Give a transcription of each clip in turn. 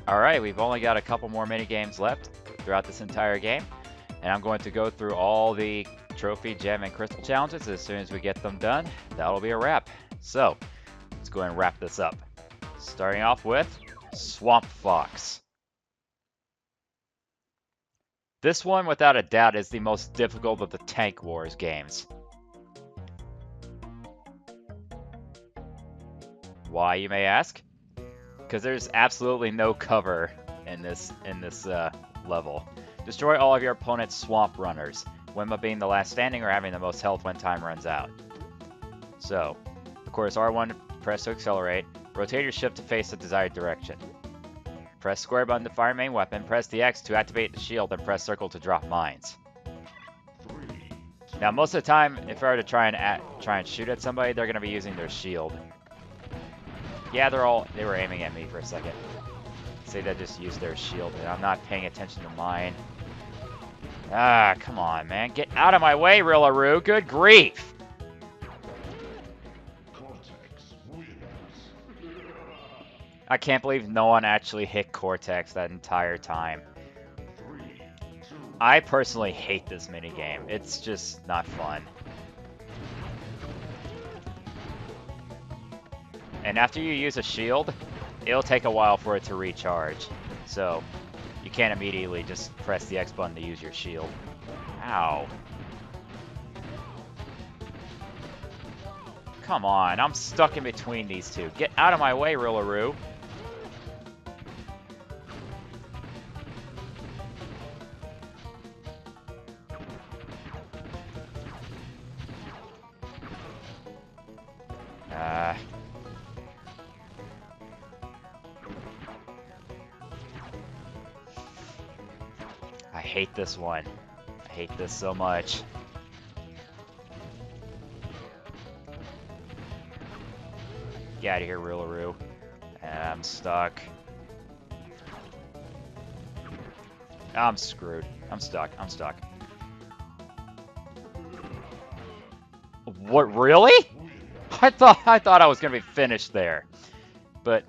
Alright, we've only got a couple more mini games left throughout this entire game, and I'm going to go through all the trophy, gem, and crystal challenges. As soon as we get them done, that'll be a wrap. So, let's go ahead and wrap this up. Starting off with Swamp Fox. This one, without a doubt, is the most difficult of the Tank Wars games. Why, you may ask? Because there's absolutely no cover in this level. Destroy all of your opponent's swamp runners, when by being the last standing or having the most health when time runs out. So, of course, R1, press to accelerate. Rotate your ship to face the desired direction. Press square button to fire main weapon. Press the X to activate the shield, and press circle to drop mines. Now, most of the time, if I were to try and shoot at somebody, they're going to be using their shield. Yeah, they were aiming at me for a second. Say they just used their shield, and I'm not paying attention to mine. Ah, come on, man. Get out of my way, Rillaru. Good grief. I can't believe no one actually hit Cortex that entire time. I personally hate this minigame. It's just not fun. And after you use a shield, it'll take a while for it to recharge. So, you can't immediately just press the X button to use your shield. Ow. Come on, I'm stuck in between these two. Get out of my way, Rillaru. I hate this one. I hate this so much. Get out of here, Rillaru. And I'm stuck. I'm screwed. I'm stuck. I'm stuck. What, really? I thought I was gonna be finished there. But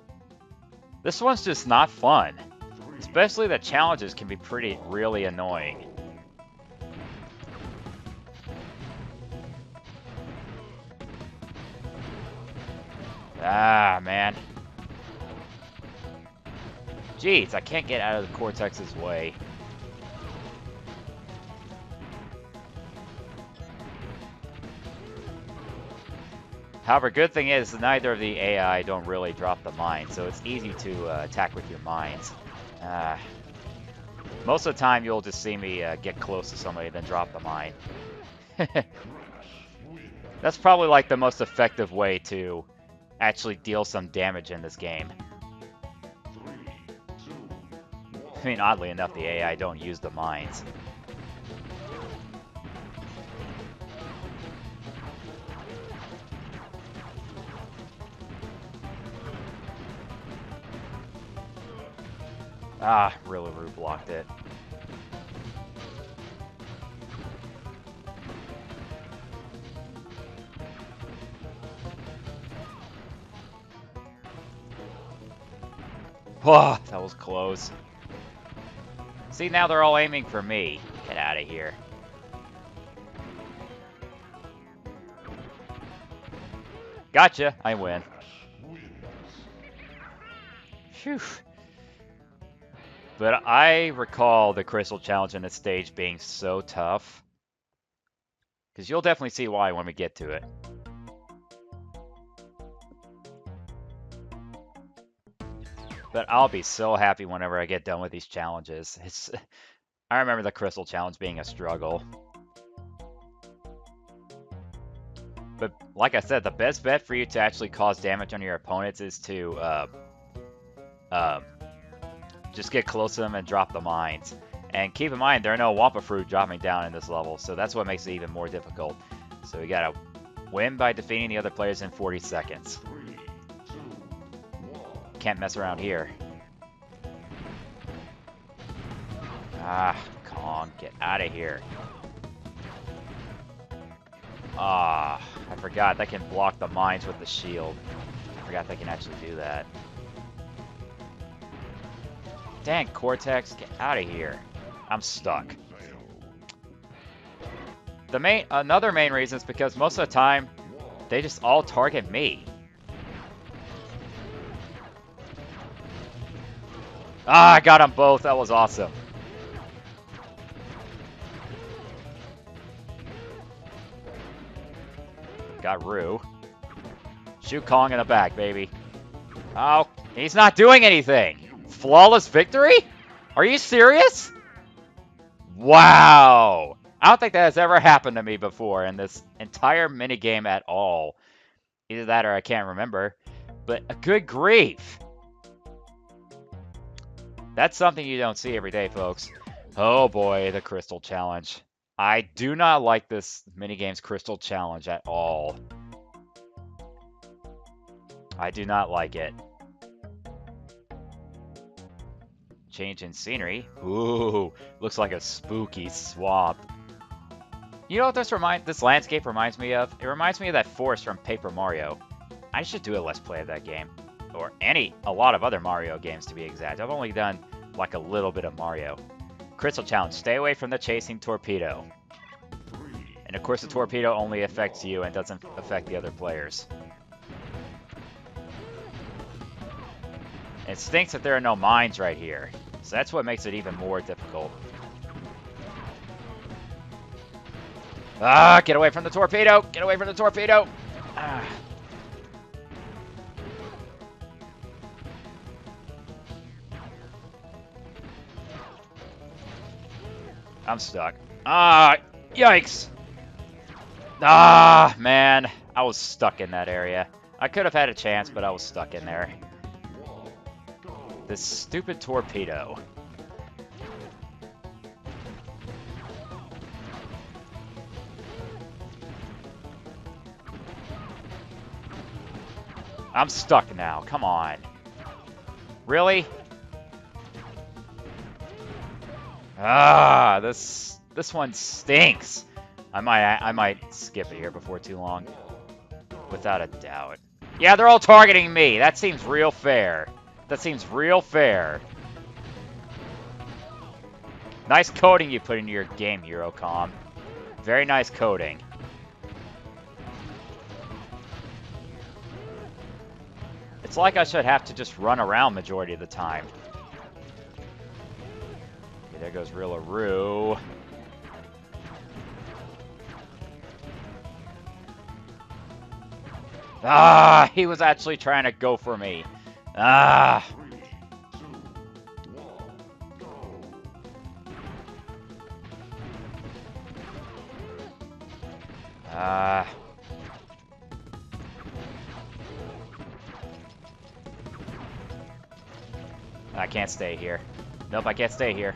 this one's just not fun. Especially the challenges can be really annoying. Ah, man. Jeez, I can't get out of the Cortex's way. However, good thing is neither of the AI don't really drop the mines, so it's easy to attack with your mines. Most of the time, you'll just see me get close to somebody, then drop the mine. That's probably like the most effective way to actually deal some damage in this game. I mean, oddly enough, the AI don't use the mines. Ah, Rillaru blocked it. Whoa, that was close. See, now they're all aiming for me. Get out of here. Gotcha, I win. Phew. But I recall the Crystal Challenge in this stage being so tough. Because you'll definitely see why when we get to it. But I'll be so happy whenever I get done with these challenges. I remember the Crystal Challenge being a struggle. But like I said, the best bet for you to actually cause damage on your opponents is to just get close to them and drop the mines. And keep in mind, there are no Wampa Fruit dropping down in this level, so that's what makes it even more difficult. So we gotta win by defeating the other players in 40 seconds. Can't mess around here. Ah, Kong, get out of here. Ah, I forgot they can block the mines with the shield. I forgot they can actually do that. Dang, Cortex, get out of here. I'm stuck. Another main reason is because most of the time, they just all target me. Ah, I got them both. That was awesome. Got Rue. Shoot Kong in the back, baby. Oh, he's not doing anything. Flawless victory? Are you serious? Wow. I don't think that has ever happened to me before in this entire minigame at all. Either that or I can't remember. But good grief. That's something you don't see every day, folks. Oh boy, the Crystal Challenge. I do not like this minigame's Crystal Challenge at all. I do not like it. Change in scenery. Ooh, looks like a spooky swamp. You know what this landscape reminds me of? It reminds me of that forest from Paper Mario. I should do a Let's Play of that game. Or a lot of other Mario games to be exact. I've only done like a little bit of Mario. Crystal Challenge. Stay away from the chasing torpedo. And of course the torpedo only affects you and doesn't affect the other players. It stinks that there are no mines right here. So that's what makes it even more difficult. Ah, get away from the torpedo! Get away from the torpedo! Ah. I'm stuck. Ah, yikes! Ah, man. I was stuck in that area. I could have had a chance, but I was stuck in there. This stupid torpedo. I'm stuck now. Come on. Really? Ah, this one stinks. I might skip it here before too long. Without a doubt. Yeah, they're all targeting me. That seems real fair. That seems real fair. Nice coding you put into your game, Eurocom. Very nice coding. It's like I should have to just run around majority of the time. Okay, there goes Rillaroo. Ah, he was actually trying to go for me. Ah. I can't stay here. Nope, I can't stay here.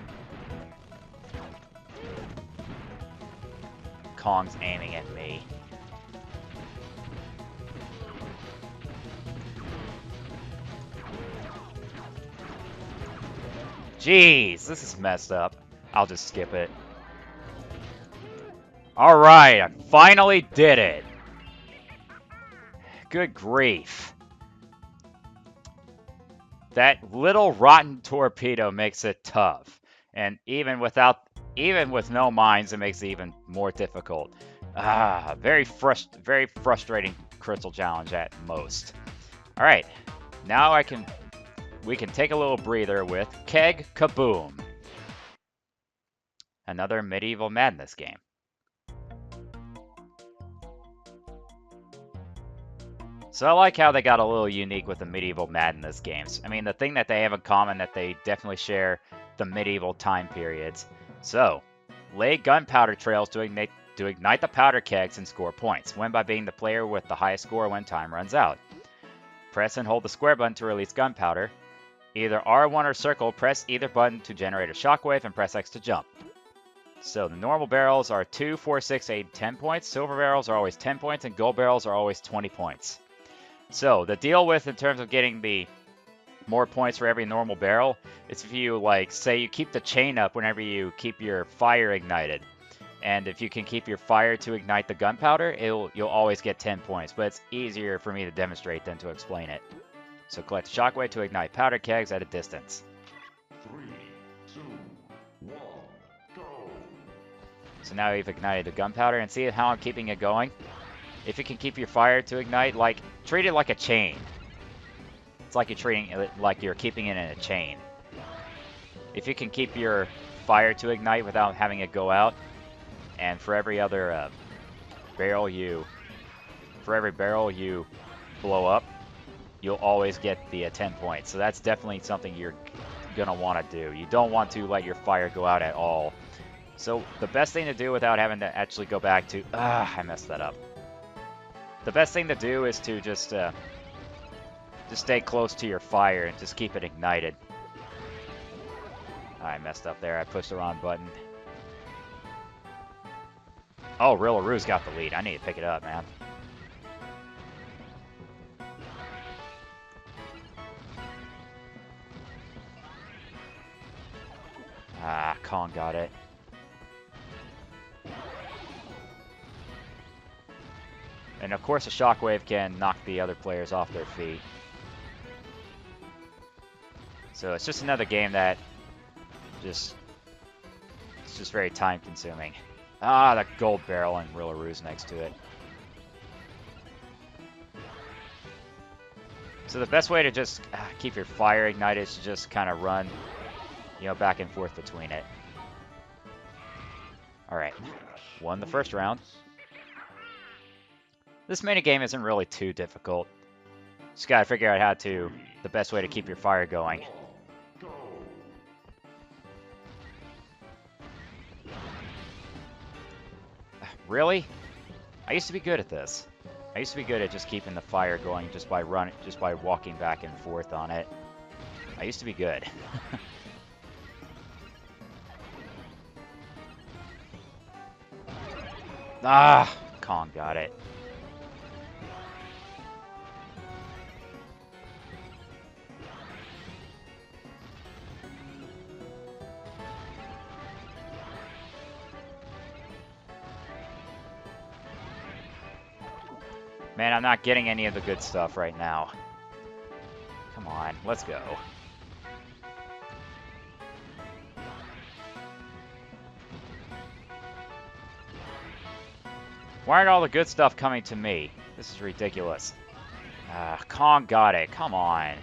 Kong's aiming at me. Jeez, this is messed up. I'll just skip it. Alright, I finally did it. Good grief. That little rotten torpedo makes it tough. And even with no mines, it makes it even more difficult. Ah, very frustrating Crystal Challenge at most. Alright, now we can take a little breather with Keg Kaboom. Another Medieval Madness game. So I like how they got a little unique with the Medieval Madness games. I mean, the thing that they have in common that they definitely share the medieval time periods. So, lay gunpowder trails to ignite the powder kegs and score points. Win by being the player with the highest score when time runs out. Press and hold the square button to release gunpowder. Either R1 or circle, press either button to generate a shockwave and press X to jump. So the normal barrels are 2, 4, 6, 8, 10 points. Silver barrels are always 10 points and gold barrels are always 20 points. So the deal with in terms of getting the more points for every normal barrel is if you say you keep the chain up whenever you keep your fire ignited. And if you can keep your fire to ignite the gunpowder, you'll always get 10 points. But it's easier for me to demonstrate than to explain it. So collect a shockwave to ignite powder kegs at a distance. So now you've ignited the gunpowder, and see how I'm keeping it going? If you can keep your fire to ignite, like, treat it like a chain. It's like you're treating it like you're keeping it in a chain. If you can keep your fire to ignite without having it go out, and for every other barrel you blow up, you'll always get the 10 points. So that's definitely something you're gonna want to do. You don't want to let your fire go out at all. So the best thing to do without having to actually go back to, I messed that up. The best thing to do is to just stay close to your fire and just keep it ignited. I messed up there. I pushed the wrong button. Oh, Rillaroos got the lead. I need to pick it up, man. Ah, Kong got it. And of course, a shockwave can knock the other players off their feet. So it's just another game that it's just very time consuming. Ah, the gold barrel and Rillaroos next to it. So the best way to just keep your fire ignited is to just kind of run, you know, back and forth between it. Alright, won the first round. This minigame isn't really too difficult. Just gotta figure out the best way to keep your fire going. Really? I used to be good at this. I used to be good at just keeping the fire going just by walking back and forth on it. I used to be good. Ah, Kong got it. Man, I'm not getting any of the good stuff right now. Come on, let's go. Why aren't all the good stuff coming to me? This is ridiculous. Kong got it. Come on.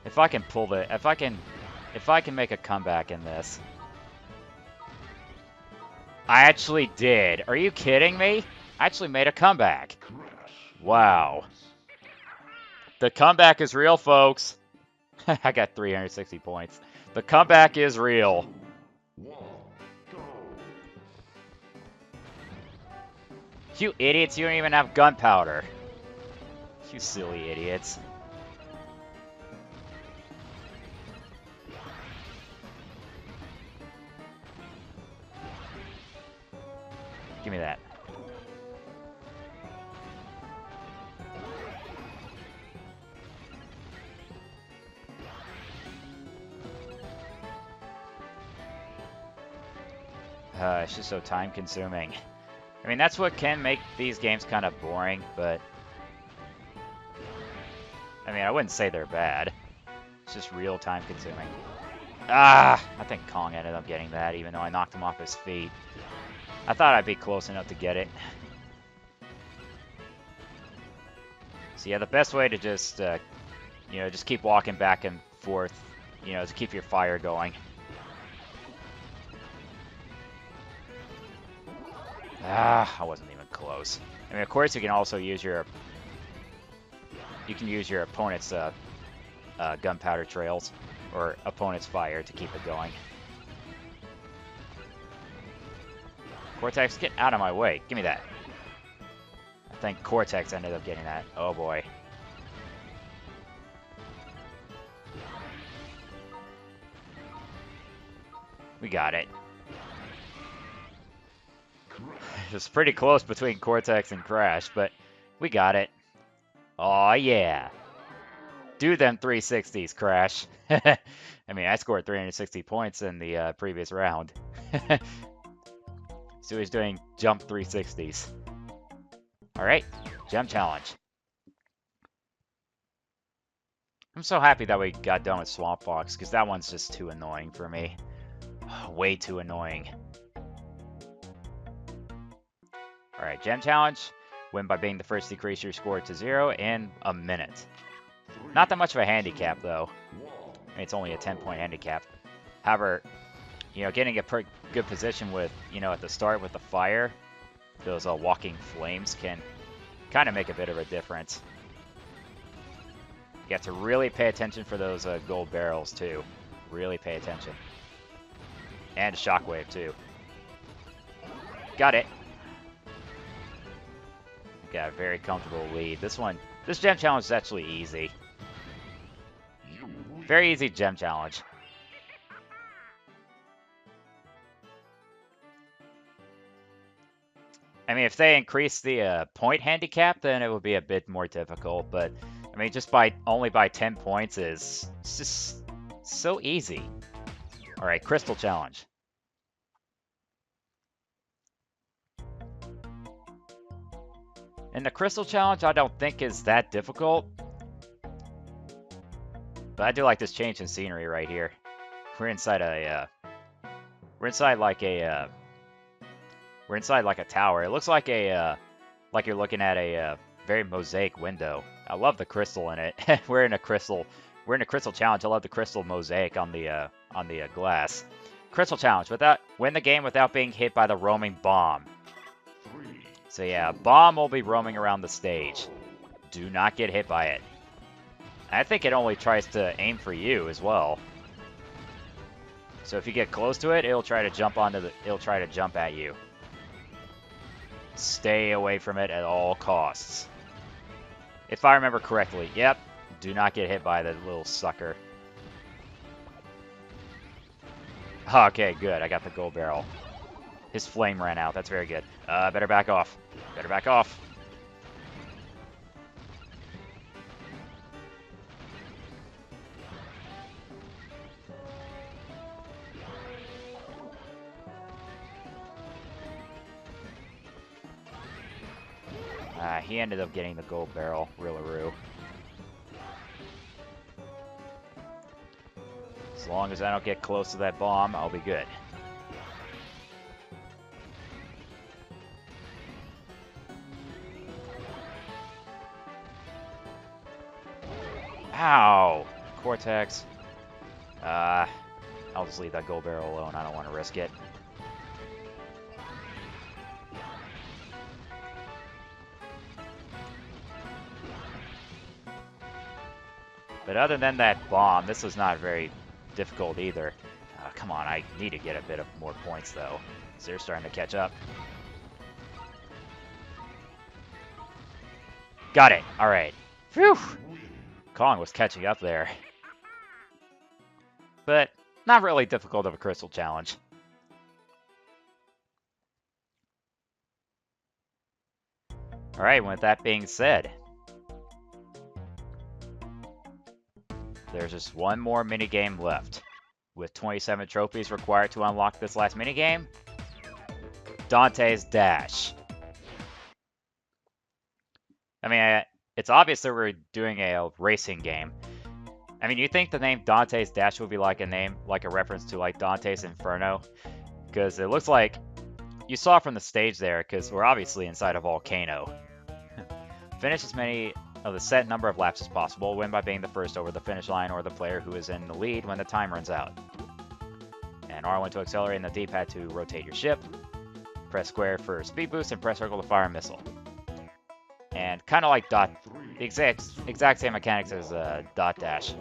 If I can pull the, if I can make a comeback in this. I actually did. Are you kidding me? I actually made a comeback. Wow. The comeback is real, folks. I got 360 points. The comeback is real. You idiots, you don't even have gunpowder. You silly idiots. Give me that. It's just so time consuming. I mean, that's what can make these games kind of boring, but I mean, I wouldn't say they're bad. It's just real time consuming. Ah, I think Kong ended up getting that, even though I knocked him off his feet. I thought I'd be close enough to get it. So yeah, the best way to just, you know, just keep walking back and forth, you know, to keep your fire going. Ah, I wasn't even close. I mean, of course, you can also use your opponent's gunpowder trails or opponent's fire to keep it going. Cortex, get out of my way. Give me that. I think Cortex ended up getting that. Oh boy. We got it. It's pretty close between Cortex and Crash, but we got it. Aw, yeah. Do them 360s, Crash. I mean, I scored 360 points in the previous round. So he's doing jump 360s. Alright, gem challenge. I'm so happy that we got done with Swamp Fox, because that one's just too annoying for me. Way too annoying. Alright, gem challenge. Win by being the first to decrease your score to 0 in a minute. Not that much of a handicap, though. I mean, it's only a 10-point handicap. However, you know, getting a good position with, you know, at the start with the fire, those walking flames can kind of make a bit of a difference. You have to really pay attention for those gold barrels, too. Really pay attention. And shockwave, too. Got it. Got a very comfortable lead. This gem challenge is actually easy. Very easy gem challenge. I mean, if they increase the point handicap, then it would be a bit more difficult. But I mean, just only by 10 points is just so easy. All right, crystal challenge. And the crystal challenge, I don't think is that difficult. But I do like this change in scenery right here. We're inside like a tower. It looks like like you're looking at a very mosaic window. I love the crystal in it. We're in a crystal challenge. I love the crystal mosaic on the glass. Crystal challenge. Win the game without being hit by the roaming bomb. So yeah, bomb will be roaming around the stage. Do not get hit by it. I think it only tries to aim for you as well. So if you get close to it, it'll try to jump at you. Stay away from it at all costs. If I remember correctly, yep. Do not get hit by the little sucker. Okay, good. I got the gold barrel. His flame ran out. That's very good. Better back off. Better back off. He ended up getting the gold barrel. Rillaroo. As long as I don't get close to that bomb, I'll be good. Ow! Cortex. I'll just leave that gold barrel alone. I don't want to risk it. But other than that bomb, this was not very difficult either. Come on, I need to get a bit of more points though. So they're starting to catch up. Got it. All right. Phew. Kong was catching up there. But not really difficult of a crystal challenge. All right, with that being said, there's just one more minigame left. With 27 trophies required to unlock this last minigame, Dante's Dash. I mean, it's obvious that we're doing a racing game. I mean, you think the name Dante's Dash would be like a reference to like Dante's Inferno? Because it looks like, you saw from the stage there, because we're obviously inside a volcano. Finish as many of the set number of laps as possible. Win by being the first over the finish line or the player who is in the lead when the time runs out. And R1 to accelerate and the D-pad to rotate your ship. Press square for speed boost and press circle to fire a missile. And kind of like the exact same mechanics as Dot Dash.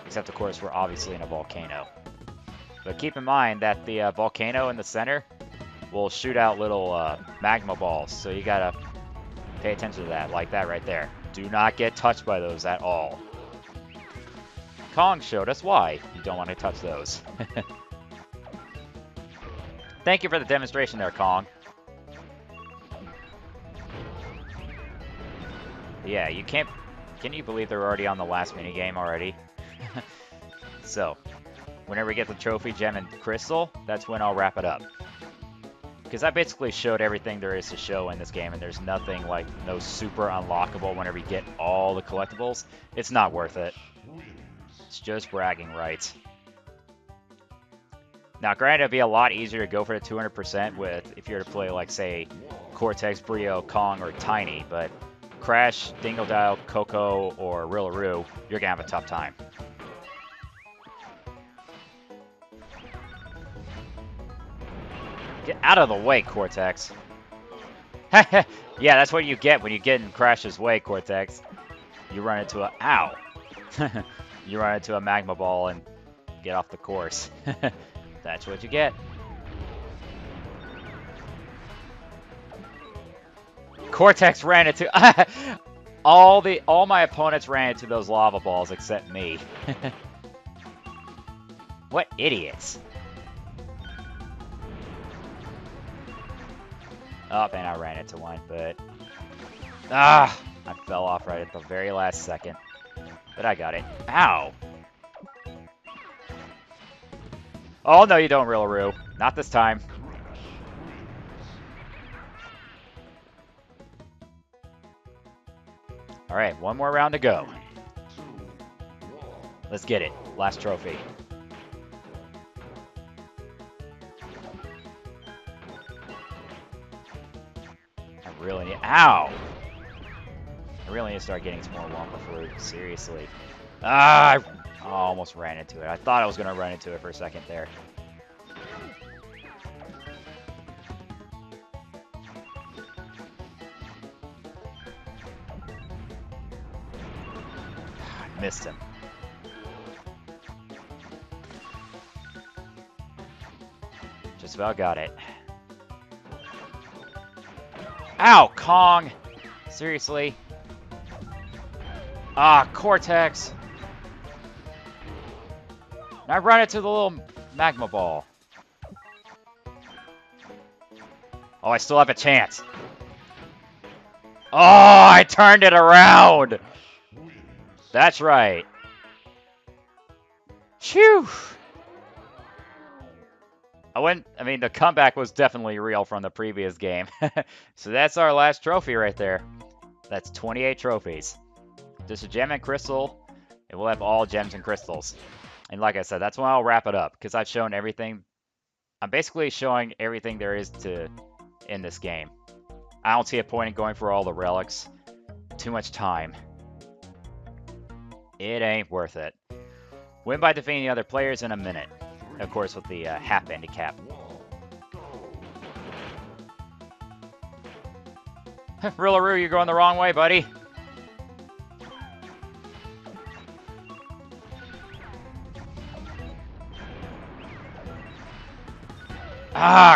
Except of course we're obviously in a volcano. But keep in mind that the volcano in the center will shoot out little magma balls. So you gotta pay attention to that, like that right there. Do not get touched by those at all. Kong showed us why you don't want to touch those. Thank you for the demonstration there, Kong. Yeah, you can't... Can you believe they're already on the last minigame already? So, whenever we get the trophy, gem, and crystal, that's when I'll wrap it up. Because I basically showed everything there is to show in this game, and there's nothing like no super unlockable whenever you get all the collectibles. It's not worth it. It's just bragging rights. Now, granted, it'd be a lot easier to go for the 200% with if you were to play, like, say, Cortex, Brio, Kong, or Tiny, but Crash, Dingodile, Coco, or Rillaru, you're gonna have a tough time. Get out of the way, Cortex. Yeah, that's what you get when you get in Crash's way, Cortex. You run into a... Ow! You run into a magma ball and get off the course. That's what you get. Cortex ran into... all my opponents ran into those lava balls except me. What idiots. Oh, and I ran into one, but... I fell off right at the very last second. But I got it. Ow! Oh, no, you don't, Rillaru. Not this time. Alright, one more round to go. Let's get it. Last trophy. I really need... Ow! I really need to start getting some more Wumpa Fruit. Seriously. I almost ran into it. I thought I was going to run into it for a second there. I missed him. Just about got it. Ow, Kong! Seriously? Cortex! And I run into the little magma ball. Oh, I still have a chance. Oh, I turned it around! That's right. Phew! I mean, the comeback was definitely real from the previous game. So that's our last trophy right there. That's 28 trophies. Just a gem and crystal, and we'll have all gems and crystals. And like I said, that's when I'll wrap it up, because I've shown everything. I'm basically showing everything there is to in this game. I don't see a point in going for all the relics. Too much time. It ain't worth it. Win by defeating the other players in a minute. Of course, with the half handicap. Rillaru, you're going the wrong way, buddy.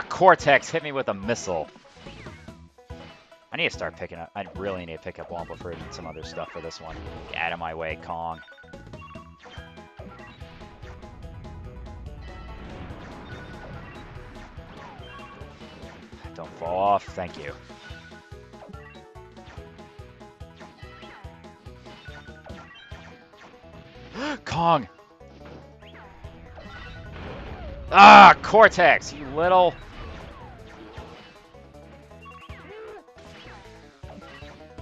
Cortex hit me with a missile. I need to start picking up. I really need to pick up Wumpa Fruit and some other stuff for this one. Get out of my way, Kong. Don't fall off. Thank you. Kong! Cortex, you little...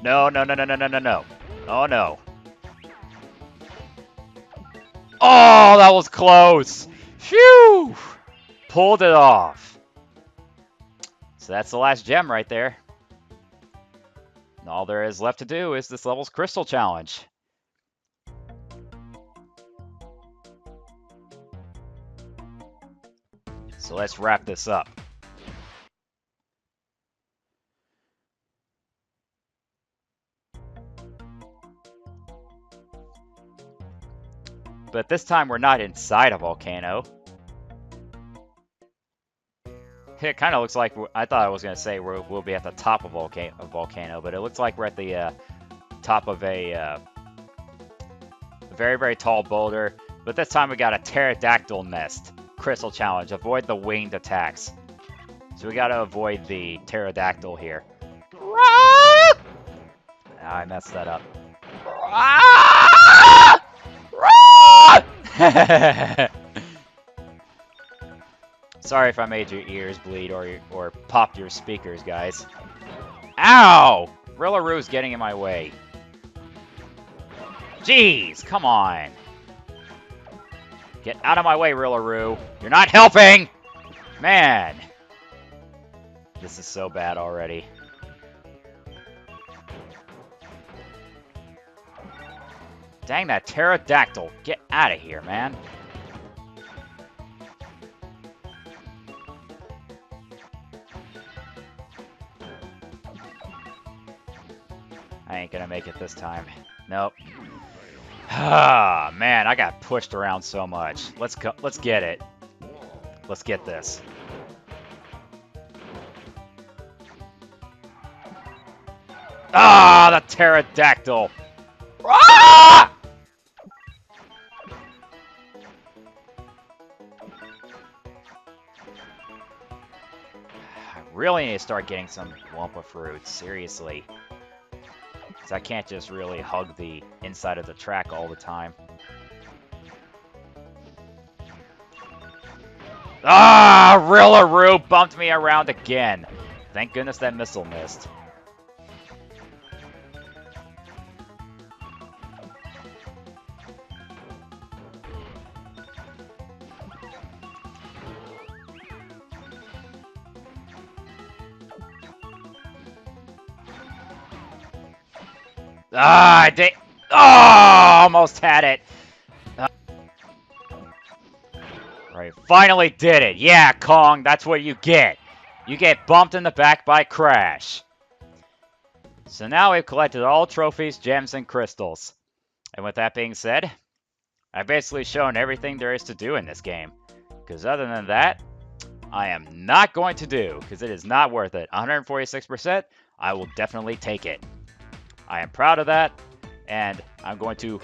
No, no, no, no, no, no, no, no. Oh, no. Oh, that was close! Phew! Pulled it off. So that's the last gem right there. And all there is left to do is this level's Crystal Challenge. So let's wrap this up. But this time we're not inside a volcano. It kind of looks like, I thought I was going to say we'll be at the top of a volcano, but it looks like we're at the top of a very, very tall boulder. But this time we got a pterodactyl nest. Crystal Challenge. Avoid the winged attacks. So we got to avoid the pterodactyl here. I messed that up. Ah! Sorry if I made your ears bleed or popped your speakers, guys. Ow! Rillaroos getting in my way. Jeez, come on. Get out of my way, Rillaroo. You're not helping! Man. This is so bad already. Dang that pterodactyl. Get out of here, man. I ain't gonna make it this time. Nope. Ah, man, I got pushed around so much. Let's go. Let's get it. Let's get this. Ah, the pterodactyl. Ah! I really need to start getting some Wumpa fruits, seriously. Because I can't just really hug the inside of the track all the time. Ah, Rillaroos bumped me around again. Thank goodness that missile missed. Ah, I did. Oh, almost had it. Right, finally did it. Yeah, Kong, that's what you get. You get bumped in the back by Crash. So now we've collected all trophies, gems, and crystals. And with that being said, I've basically shown everything there is to do in this game. Because other than that, I am not going to do, because it is not worth it. 146%, I will definitely take it. I am proud of that, and I'm going to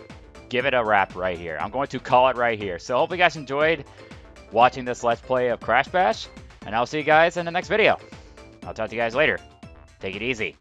give it a wrap right here. I'm going to call it right here. So hope you guys enjoyed watching this Let's Play of Crash Bash, and I'll see you guys in the next video. I'll talk to you guys later. Take it easy.